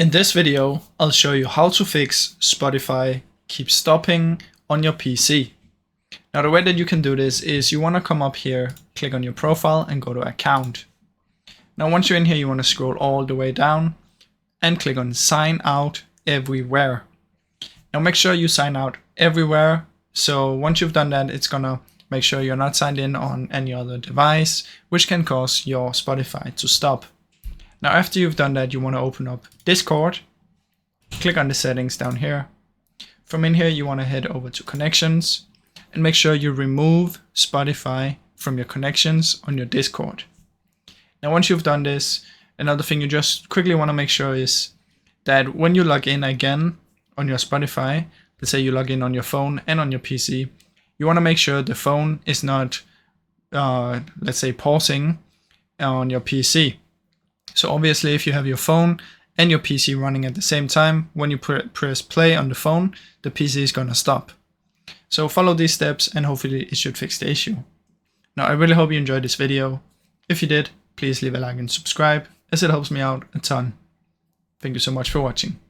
In this video, I'll show you how to fix Spotify keeps stopping on your PC. Now the way that you can do this is you want to come up here, click on your profile and go to account. Now once you're in here, you want to scroll all the way down and click on sign out everywhere. Now make sure you sign out everywhere. So once you've done that, it's gonna make sure you're not signed in on any other device, which can cause your Spotify to stop. Now after you've done that, you want to open up Discord, click on the settings down here. From in here, you want to head over to connections and make sure you remove Spotify from your connections on your Discord. Now once you've done this, another thing you just quickly want to make sure is that when you log in again on your Spotify, let's say you log in on your phone and on your PC, you want to make sure the phone is not, let's say, pausing on your PC. So obviously if you have your phone and your PC running at the same time, when you press play on the phone, the PC is gonna stop. So follow these steps and hopefully it should fix the issue. Now I really hope you enjoyed this video. If you did, please leave a like and subscribe as it helps me out a ton. Thank you so much for watching.